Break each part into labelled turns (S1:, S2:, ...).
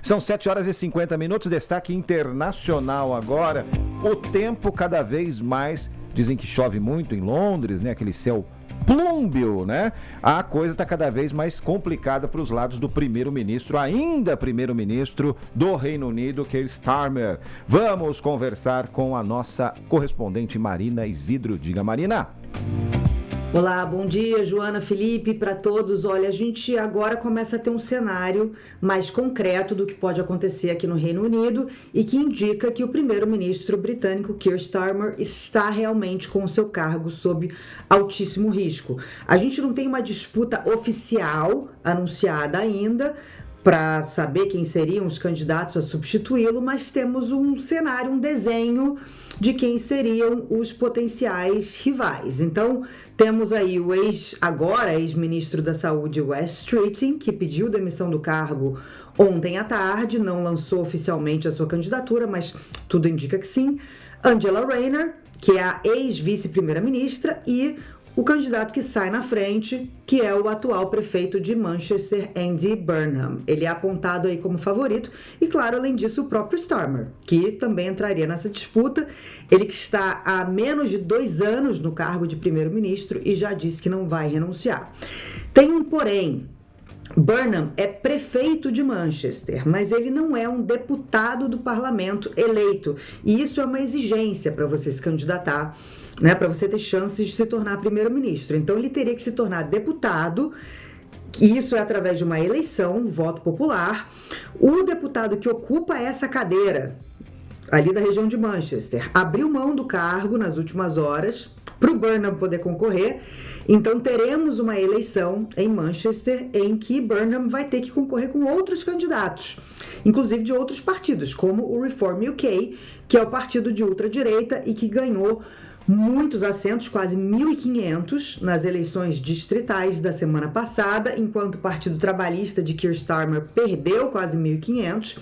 S1: São 7 horas e 50 minutos, destaque internacional agora. O tempo cada vez mais, dizem que chove muito em Londres, né? Aquele céu plúmbio, né? A coisa está cada vez mais complicada para os lados do primeiro-ministro, ainda primeiro-ministro do Reino Unido, Keir Starmer. Vamos conversar com a nossa correspondente Marina Isidro. Diga, Marina.
S2: Olá, bom dia, Joana, Felipe, para todos. Olha, a gente agora começa a ter um cenário mais concreto do que pode acontecer aqui no Reino Unido e que indica que o primeiro-ministro britânico Keir Starmer está realmente com o seu cargo sob altíssimo risco. A gente não tem uma disputa oficial anunciada ainda para saber quem seriam os candidatos a substituí-lo, mas temos um cenário, um desenho de quem seriam os potenciais rivais. Então, temos aí o ex-ministro da Saúde, Wes Streeting, que pediu demissão do cargo ontem à tarde, não lançou oficialmente a sua candidatura, mas tudo indica que sim. Angela Rayner, que é a ex-vice-primeira-ministra, e o candidato que sai na frente, que é o atual prefeito de Manchester, Andy Burnham. Ele é apontado aí como favorito e, claro, além disso, o próprio Starmer, que também entraria nessa disputa. Ele que está há menos de 2 anos no cargo de primeiro-ministro e já disse que não vai renunciar. Tem um porém. Burnham é prefeito de Manchester, mas ele não é um deputado do parlamento eleito. E isso é uma exigência para você se candidatar, né, para você ter chances de se tornar primeiro-ministro. Então, ele teria que se tornar deputado, e isso é através de uma eleição, um voto popular. O deputado que ocupa essa cadeira, ali da região de Manchester, abriu mão do cargo nas últimas horas para o Burnham poder concorrer. Então teremos uma eleição em Manchester em que Burnham vai ter que concorrer com outros candidatos, inclusive de outros partidos, como o Reform UK, que é o partido de ultradireita e que ganhou muitos assentos, quase 1.500 nas eleições distritais da semana passada, enquanto o Partido Trabalhista de Keir Starmer perdeu quase 1.500,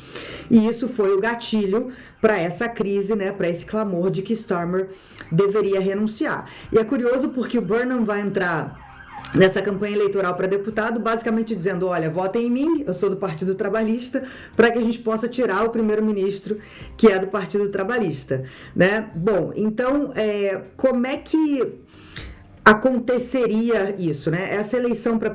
S2: e isso foi o gatilho para essa crise, né, para esse clamor de que Starmer deveria renunciar. E é curioso porque o Burnham vai entrar nessa campanha eleitoral para deputado, basicamente dizendo, olha, votem em mim, eu sou do Partido Trabalhista, para que a gente possa tirar o primeiro-ministro que é do Partido Trabalhista, né? Bom, então, como é que aconteceria isso, né? Essa eleição para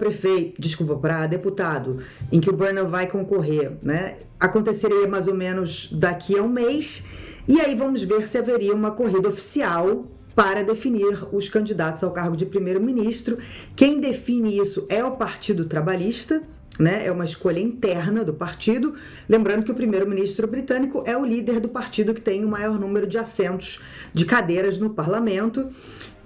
S2: deputado, em que o Burnham vai concorrer, né? Aconteceria mais ou menos daqui a um mês, e aí vamos ver se haveria uma corrida oficial para definir os candidatos ao cargo de primeiro-ministro. Quem define isso é o Partido Trabalhista, né? É uma escolha interna do partido. Lembrando que o primeiro-ministro britânico é o líder do partido que tem o maior número de assentos, de cadeiras no parlamento,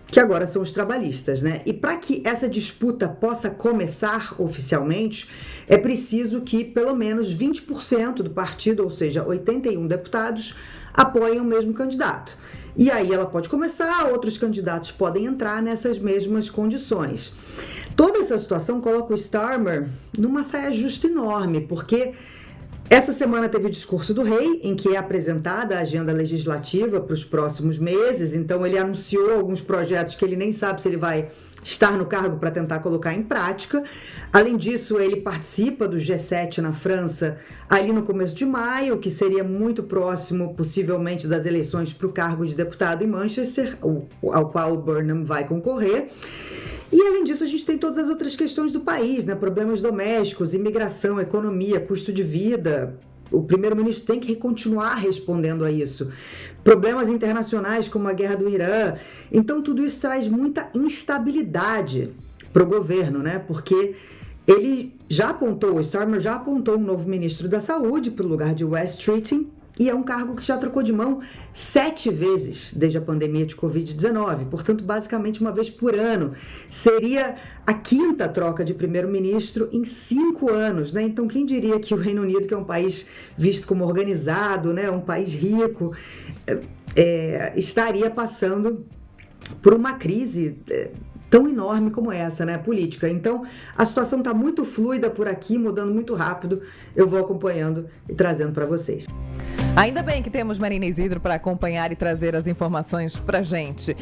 S2: que agora são os trabalhistas, né? E para que essa disputa possa começar oficialmente, é preciso que pelo menos 20% do partido, ou seja, 81 deputados, apoiem o mesmo candidato. E aí ela pode começar, outros candidatos podem entrar nessas mesmas condições. Toda essa situação coloca o Starmer numa saia justa enorme, porque essa semana teve o discurso do rei, em que é apresentada a agenda legislativa para os próximos meses. Então ele anunciou alguns projetos que ele nem sabe se ele vai estar no cargo para tentar colocar em prática. Além disso, ele participa do G7 na França ali no começo de maio, que seria muito próximo, possivelmente, das eleições para o cargo de deputado em Manchester, ao qual o Burnham vai concorrer. E, além disso, a gente tem todas as outras questões do país, né? Problemas domésticos, imigração, economia, custo de vida. O primeiro-ministro tem que continuar respondendo a isso. Problemas internacionais, como a guerra do Irã. Então, tudo isso traz muita instabilidade para o governo, né? Porque o Starmer já apontou um novo ministro da Saúde para o lugar de Wes Streeting, e é um cargo que já trocou de mão 7 vezes desde a pandemia de Covid-19, portanto, basicamente uma vez por ano. Seria a 5ª troca de primeiro-ministro em 5 anos, né? Então, quem diria que o Reino Unido, que é um país visto como organizado, né, um país rico, estaria passando por uma crise tão enorme como essa, né, política. Então, a situação está muito fluida por aqui, mudando muito rápido. Eu vou acompanhando e trazendo para vocês.
S3: Ainda bem que temos Marina Isidro para acompanhar e trazer as informações para gente.